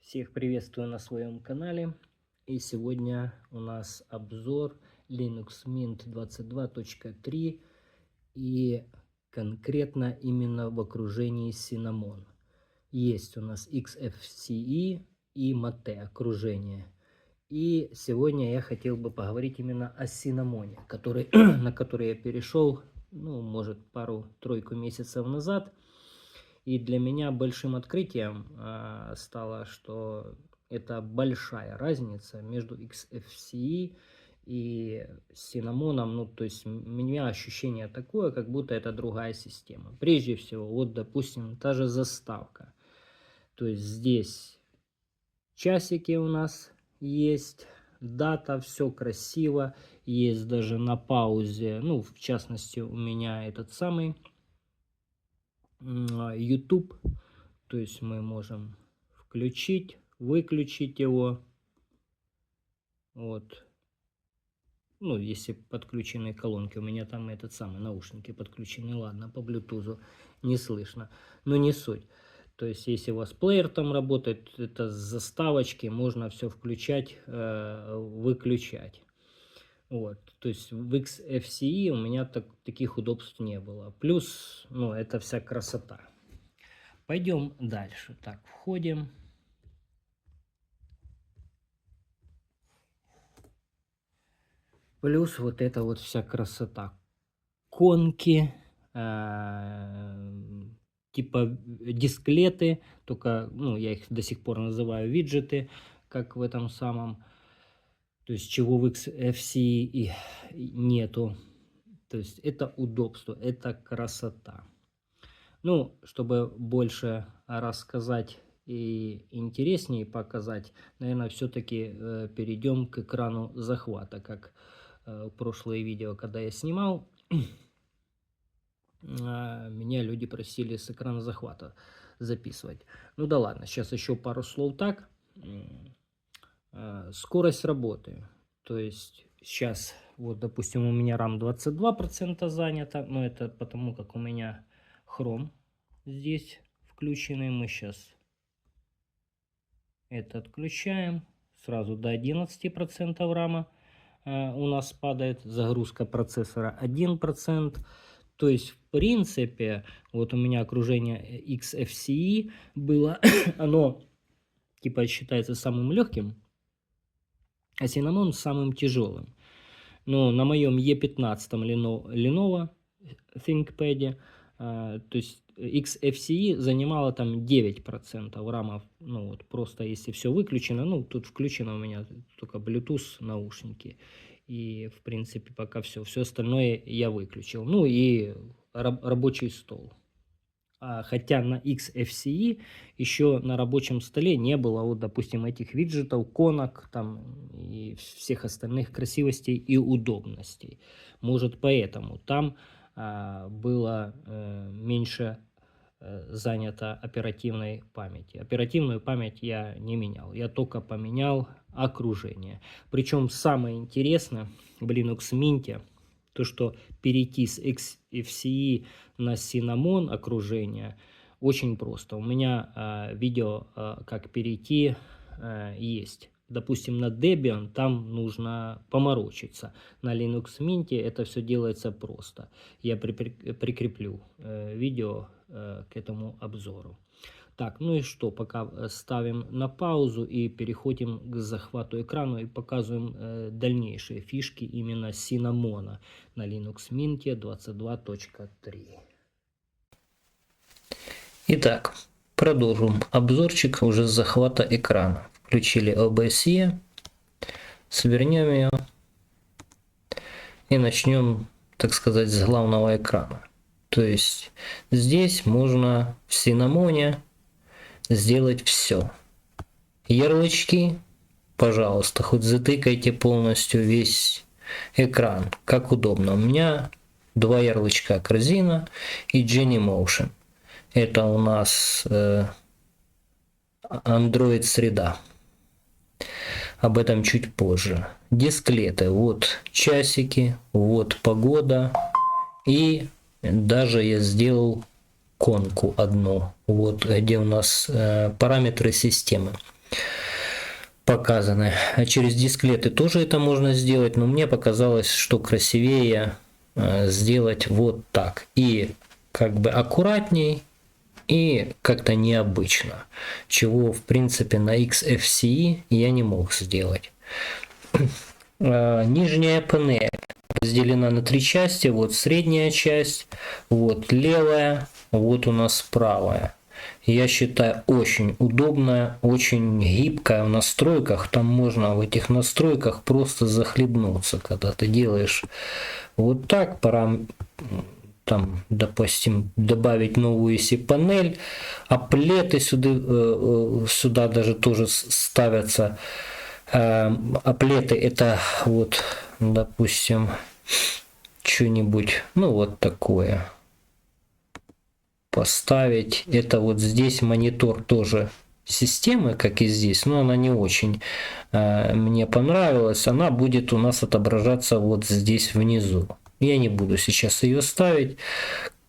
Всех приветствую на своем канале. И сегодня у нас обзор Linux Mint 22.3 и конкретно именно в окружении Cinnamon. Есть у нас XFCE и Mate окружение. И сегодня я хотел бы поговорить именно о Cinnamon, на который я перешел, может, пару-тройку месяцев назад. И для меня большим открытием стало, что это большая разница между XFCE и Cinnamon. То есть у меня ощущение такое, как будто это другая система. Прежде всего, вот, допустим, та же заставка. То есть здесь часики у нас есть, дата, все красиво. Есть даже на паузе, в частности, у меня этот самый YouTube. То есть мы можем включить, выключить его. Вот. Если подключены колонки. У меня там этот самый наушники подключены. Ладно, по Bluetooth не слышно. Но не суть. То есть, если у вас плеер там работает, это с заставочки можно все включать, выключать. Вот. То есть в XFCE у меня таких удобств не было. Плюс, это вся красота. Пойдем дальше. Так, входим. Плюс вот эта вот вся красота. Конки, типа дисклеты, только, я их до сих пор называю виджеты, как в этом самом, то есть чего в XFCE нету. То есть это удобство, это красота. Чтобы больше рассказать и интереснее показать, наверное, все-таки перейдем к экрану захвата, как прошлое видео, когда я снимал, меня люди просили с экрана захвата записывать. Да ладно, сейчас еще пару слов так. Скорость работы. То есть сейчас, вот, допустим, у меня RAM 22% занято, но это потому, как у меня Chrome здесь включенный. Мы сейчас это отключаем. Сразу до 11% RAM у нас падает. Загрузка процессора 1%. То есть, в принципе, вот у меня окружение XFCE было, оно типа считается самым легким, а Cinnamon самым тяжелым. Но на моем E15 Lenovo ThinkPad, то есть XFCE занимало там 9% рамов. Просто если все выключено, тут включено у меня только Bluetooth наушники. И, в принципе, пока все остальное я выключил. И рабочий стол. Хотя на XFCE еще на рабочем столе не было, вот, допустим, этих виджетов, конок там и всех остальных красивостей и удобностей. Может, поэтому там было меньше занято оперативной памяти. Оперативную память я не менял, я только поменял окружение. Причем самое интересное в Linux Mint, то, что перейти с XFCE на Cinnamon окружение очень просто. У меня видео, как перейти, есть. Допустим, на Debian там нужно поморочиться. На Linux Mint это все делается просто. Я прикреплю видео к этому обзору. Так, и что, пока ставим на паузу и переходим к захвату экрана и показываем дальнейшие фишки именно Cinnamon на Linux Mint 22.3. Итак, продолжим обзорчик уже с захвата экрана. Включили OBSE, свернем ее и начнем, так сказать, с главного экрана. То есть здесь можно в Cinnamon сделать все. Ярлычки, пожалуйста, хоть затыкайте полностью весь экран, как удобно. У меня два ярлычка: корзина и Genymotion. Это у нас Android среда. Об этом чуть позже. Дисклеты. Вот часики, вот погода. И даже я сделал конку одну. Вот где у нас параметры системы. показаны. А через дисклеты тоже это можно сделать, но мне показалось, что красивее сделать вот так. И как бы аккуратней, и как-то необычно, чего в принципе на XFCE я не мог сделать. Нижняя панель разделена на 3 части. Вот средняя часть, вот левая, вот у нас правая. Я считаю, очень удобная, очень гибкая в настройках. Там можно в этих настройках просто захлебнуться, когда ты делаешь вот так. Там, допустим, добавить новую если панель, аплеты сюда даже тоже ставятся. Аплеты это вот, допустим, что-нибудь, ну вот такое поставить. Это вот здесь монитор тоже системы, как и здесь, но она не очень мне понравилась. Она будет у нас отображаться вот здесь внизу. Я не буду сейчас ее ставить.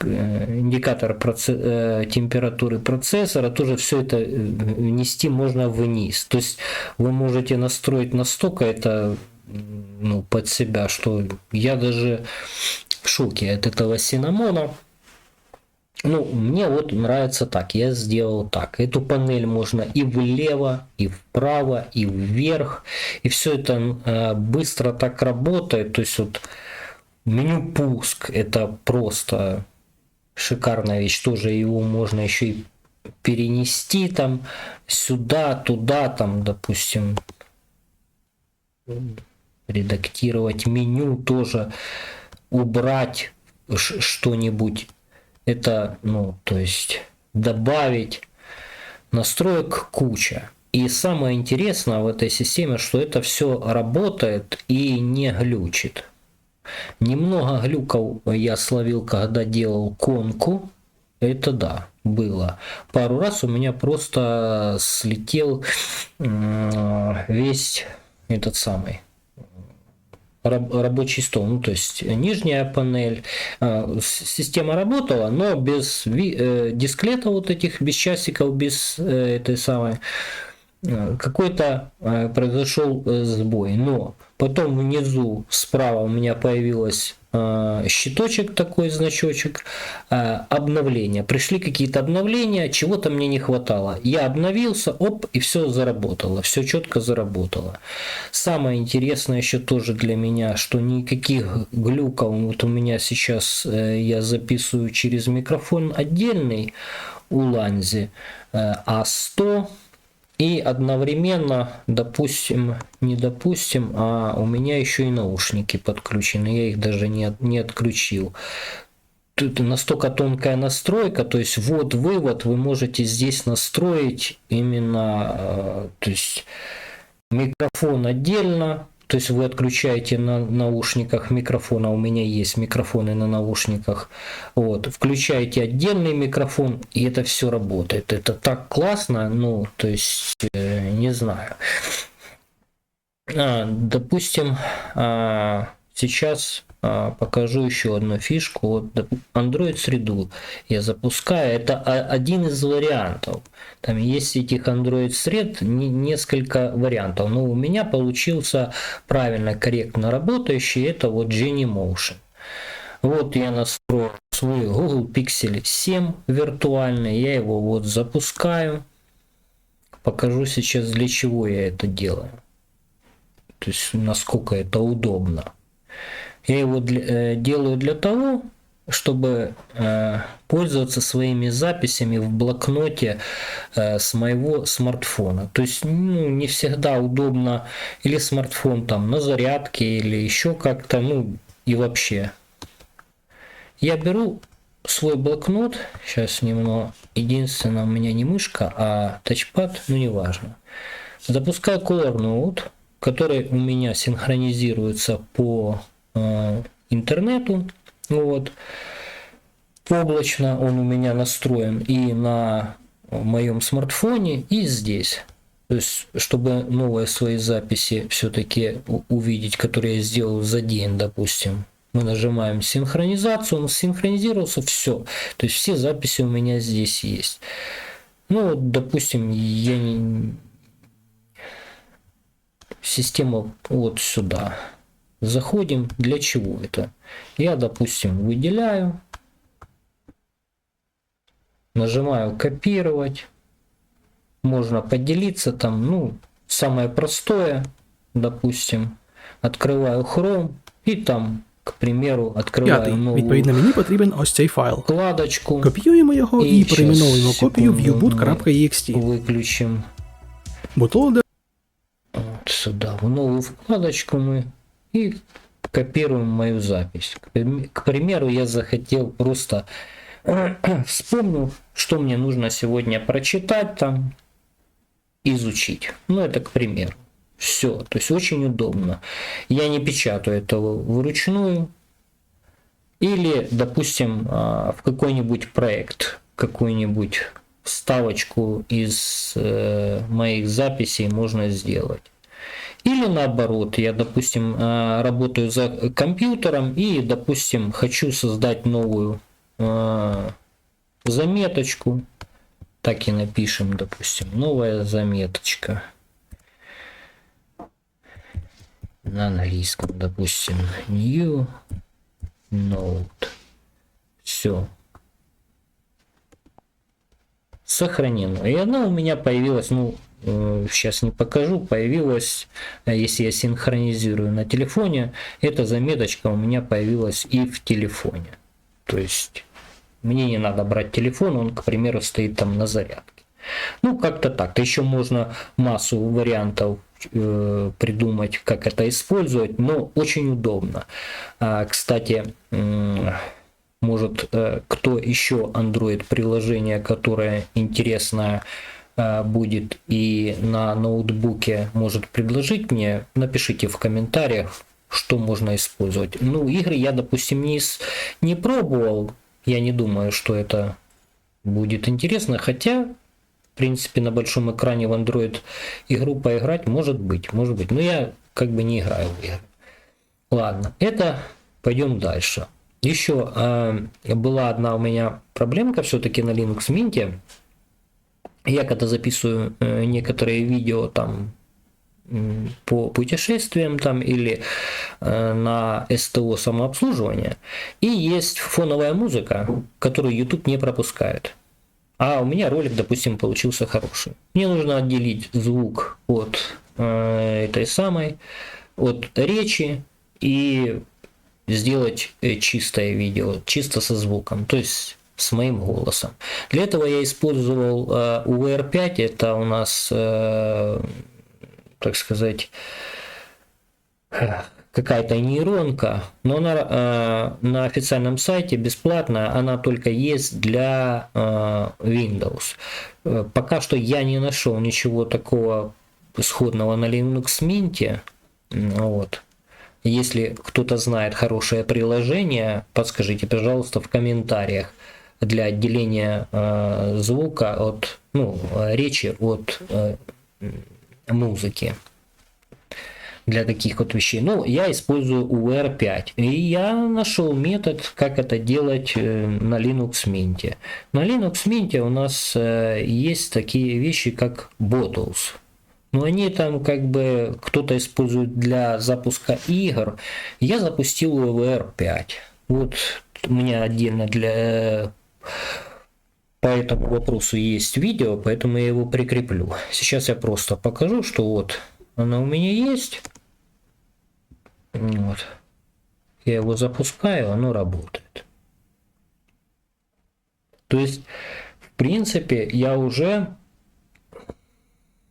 Индикатор температуры процессора, тоже все это внести можно вниз. То есть вы можете настроить настолько это под себя, что я даже в шоке от этого синнамона. Мне вот нравится так. Я сделал так. Эту панель можно и влево, и вправо, и вверх. И все это быстро так работает. То есть вот меню пуск это просто шикарная вещь. Тоже его можно еще и перенести там сюда, туда, там, допустим, редактировать меню, тоже убрать что-нибудь. Это, то есть добавить. Настроек куча. И самое интересное в этой системе, что это все работает и не глючит. Немного глюков я словил, когда делал конку. Это да, было. Пару раз у меня просто слетел весь этот самый рабочий стол. То есть нижняя панель. Система работала, но без дисклета вот этих, без часиков, без этой самой. Какой-то произошел сбой. Но потом внизу справа у меня появилась щиточек, такой значочек, обновления. Пришли какие-то обновления, чего-то мне не хватало. Я обновился, и все заработало, все четко заработало. Самое интересное еще тоже для меня, что никаких глюков, вот у меня сейчас я записываю через микрофон отдельный у Ланзи А100. И одновременно, не допустим, а у меня еще и наушники подключены. Я их даже не отключил. Тут настолько тонкая настройка, то есть ввод-вывод вы можете здесь настроить именно, то есть микрофон отдельно. То есть вы отключаете на наушниках микрофон, а у меня есть микрофоны на наушниках. Включаете отдельный микрофон, и это все работает. Это так классно, то есть не знаю. Допустим, сейчас покажу еще одну фишку. Android среду я запускаю. Это один из вариантов. Там есть этих Android сред несколько вариантов. Но у меня получился правильно, корректно работающий. Это вот Genymotion. Вот я настроил свой Google Pixel 7 виртуальный. Я его запускаю. Покажу сейчас, для чего я это делаю. То есть насколько это удобно. Я его делаю для того, чтобы пользоваться своими записями в блокноте с моего смартфона. То есть не всегда удобно или смартфон там на зарядке, или еще как-то, и вообще. Я беру свой блокнот, сейчас немного, единственное, у меня не мышка, а тачпад, неважно. Запускаю Color Note, который у меня синхронизируется по интернету, облачно он у меня настроен и на моем смартфоне, и здесь. То есть, чтобы новые свои записи все-таки увидеть, которые я сделал за день, допустим, мы нажимаем синхронизацию, он синхронизировался, все. То есть все записи у меня здесь есть. Допустим, я система вот сюда. Заходим. Для чего это? Я, допустим, выделяю. Нажимаю копировать. Можно поделиться там, ну, самое простое, допустим, открываю Chrome и там, к примеру, открываю новую Відповідно, мені потрібен ось цей файл. вкладочку. Копіюємо його і перейменовуємо копію в секунду, viewboot.ext. Выключим Bootloader. вот сюда, в новую вкладочку мы и копируем мою запись. К примеру, я захотел просто вспомнил, что мне нужно сегодня прочитать там, изучить. Ну, это к примеру. Все, то есть очень удобно. Я не печатаю этого вручную. Или, допустим, в какой-нибудь проект, какую-нибудь вставочку из моих записей можно сделать. Или наоборот, я, допустим, работаю за компьютером и, допустим, хочу создать новую заметочку. Так и напишем, допустим, новая заметочка. На английском, допустим, new note. Все. Сохранено. И она у меня появилась, ну, сейчас не покажу, появилась, если я синхронизирую на телефоне, эта заметочка у меня появилась и в телефоне. То есть мне не надо брать телефон, он, к примеру, стоит там на зарядке. Ну, как-то так. Еще можно массу вариантов придумать, как это использовать, но очень удобно. Кстати, может, кто еще Android приложение, которое интересное будет и на ноутбуке, может предложить мне, напишите в комментариях, что можно использовать. Ну, игры я, допустим, не пробовал. Я не думаю, что это будет интересно, хотя, в принципе, на большом экране в Android игру поиграть может быть. Но я как бы не играю в игры. Ладно, это пойдем дальше. Еще была одна у меня проблемка все-таки на Linux Mint. Я когда записываю некоторые видео там по путешествиям там или на СТО самообслуживания, и есть фоновая музыка, которую YouTube не пропускает. А у меня ролик, допустим, получился хороший. Мне нужно отделить звук от этой самой, от речи и сделать чистое видео, чисто со звуком, то есть с моим голосом. Для этого я использовал UVR5, это у нас, так сказать, какая-то нейронка, но она на официальном сайте бесплатная, она только есть для Windows. Пока что я не нашел ничего такого сходного на Linux Mint. Вот. Если кто-то знает хорошее приложение, подскажите, пожалуйста, в комментариях для отделения звука от, ну, речи от музыки. Для таких вот вещей. Ну, я использую UVR5. И я нашел метод, как это делать на Linux Mint. На Linux Mint у нас есть такие вещи, как bottles. Но они там как бы кто-то использует для запуска игр. Я запустил UVR5. Вот у меня отдельно по этому вопросу есть видео, поэтому я его прикреплю. Сейчас я просто покажу, что вот она у меня есть. Вот. Я его запускаю, оно работает. То есть, в принципе, я уже,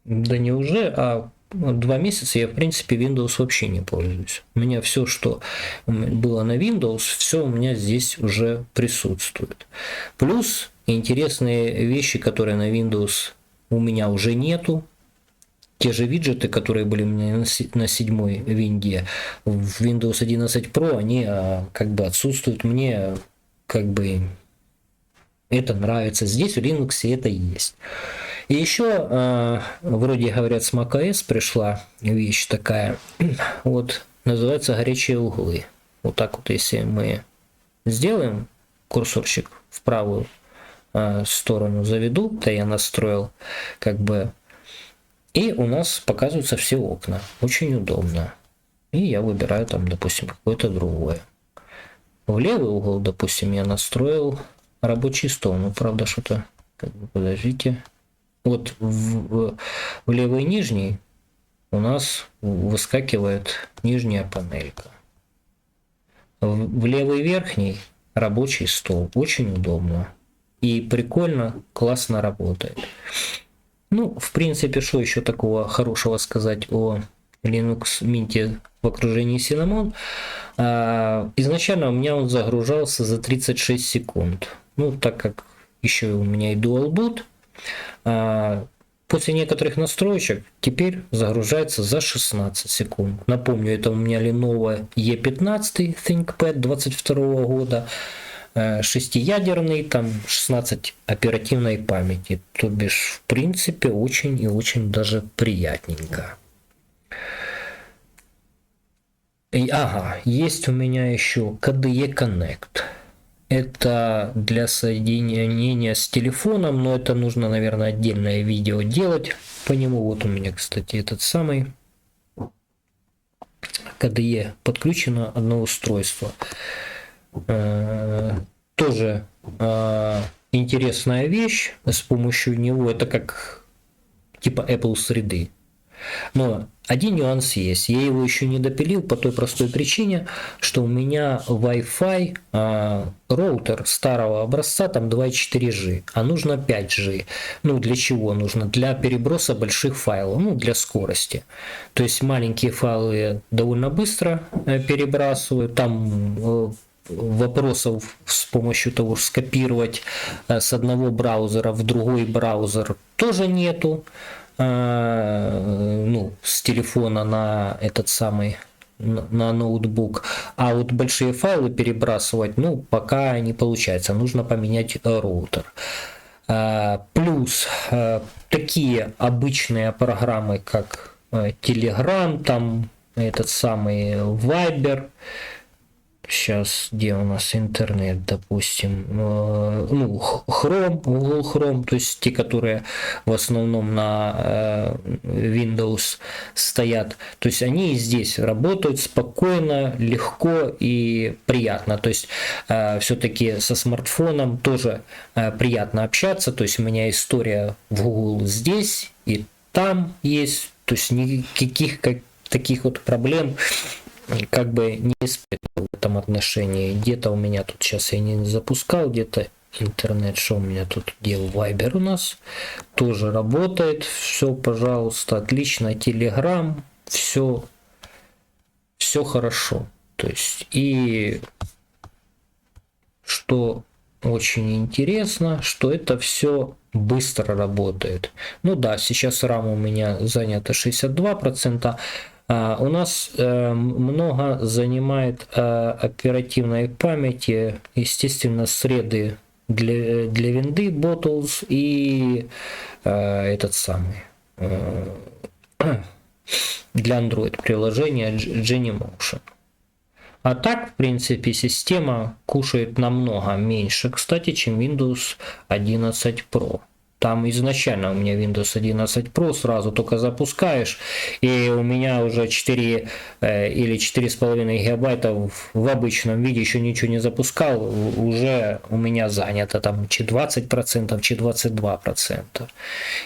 да не уже, а 2 месяца я, в принципе, Windows вообще не пользуюсь. У меня все, что было на Windows, все у меня здесь уже присутствует. Плюс интересные вещи, которые на Windows у меня уже нету. Те же виджеты, которые были у меня на 7-й винде, в Windows 11 Pro, они как бы отсутствуют. Мне как бы это нравится. Здесь в Linux это есть. И еще, вроде говорят, с macOS пришла вещь такая, вот, называется горячие углы. Вот так вот, если мы сделаем курсорчик в правую сторону заведу, то я настроил как бы. И у нас показываются все окна. Очень удобно. И я выбираю там, допустим, какое-то другое. В левый угол, допустим, я настроил рабочий стол. Ну, правда, что-то... Подождите. Вот в левый нижний у нас выскакивает нижняя панелька. В левый верхний рабочий стол. Очень удобно. И прикольно, классно работает. Ну, в принципе, что еще такого хорошего сказать о Linux Mint в окружении Cinnamon? Изначально у меня он загружался за 36 секунд. Ну, так как еще у меня и Dual Boot, после некоторых настроечек теперь загружается за 16 секунд. Напомню, это у меня Lenovo E15 ThinkPad 22 года, 6-ядерный, там 16 оперативной памяти. То бишь, в принципе, очень и очень даже приятненько. Ага, есть у меня еще KDE Connect. Это для соединения с телефоном, но это нужно, наверное, отдельное видео делать по нему. Вот у меня, кстати, этот самый KDE подключено одно устройство. Тоже интересная вещь. С помощью него это как типа Apple среды. Но один нюанс есть. Я его еще не допилил по той простой причине, что у меня Wi-Fi роутер старого образца, там 2.4G, а нужно 5G. Ну, для чего нужно? Для переброса больших файлов, ну, для скорости. То есть маленькие файлы довольно быстро перебрасываю, там вопросов с помощью того, скопировать с одного браузера в другой браузер тоже нету. Ну, с телефона на этот самый, на ноутбук. А вот большие файлы перебрасывать, ну, пока не получается. Нужно поменять роутер. Плюс такие обычные программы, как Telegram, там этот самый Viber. Сейчас, где у нас интернет, допустим, ну, Chrome, Google Chrome, то есть те, которые в основном на Windows стоят, то есть они здесь работают спокойно, легко и приятно, то есть все-таки со смартфоном тоже приятно общаться, то есть у меня история в Google здесь и там есть, то есть никаких таких вот проблем как бы не испытывал в этом отношении. Где-то у меня тут сейчас я не запускал, где-то интернет, что у меня тут делал, Viber у нас тоже работает, все, пожалуйста, отлично, Telegram, все хорошо. То есть, и что очень интересно, что это все быстро работает. Ну да, сейчас RAM у меня занято 62%. У нас много занимает оперативной памяти, естественно, среды для винды Bottles и этот самый для Android приложения Genymotion. А так, в принципе, система кушает намного меньше, кстати, чем Windows 11 Pro. Там изначально у меня Windows 11 Pro сразу только запускаешь, и у меня уже 4 или 4,5 гигабайта в обычном виде, еще ничего не запускал, уже у меня занято там чи 20%, чи 22%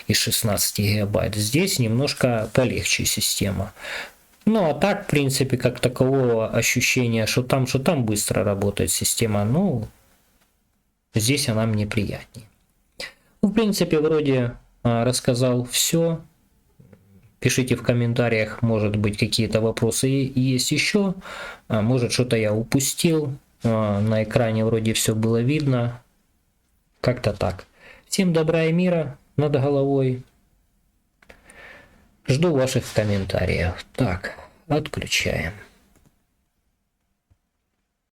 из 16 гигабайт. Здесь немножко полегче система. Ну, а так, в принципе, как такового ощущения, что там быстро работает система, ну, здесь она мне приятнее. В принципе, вроде рассказал все. Пишите в комментариях, может быть, какие-то вопросы есть еще. Может, что-то я упустил. На экране вроде все было видно. Как-то так. Всем добра и мира над головой. Жду ваших комментариев. Так, отключаем.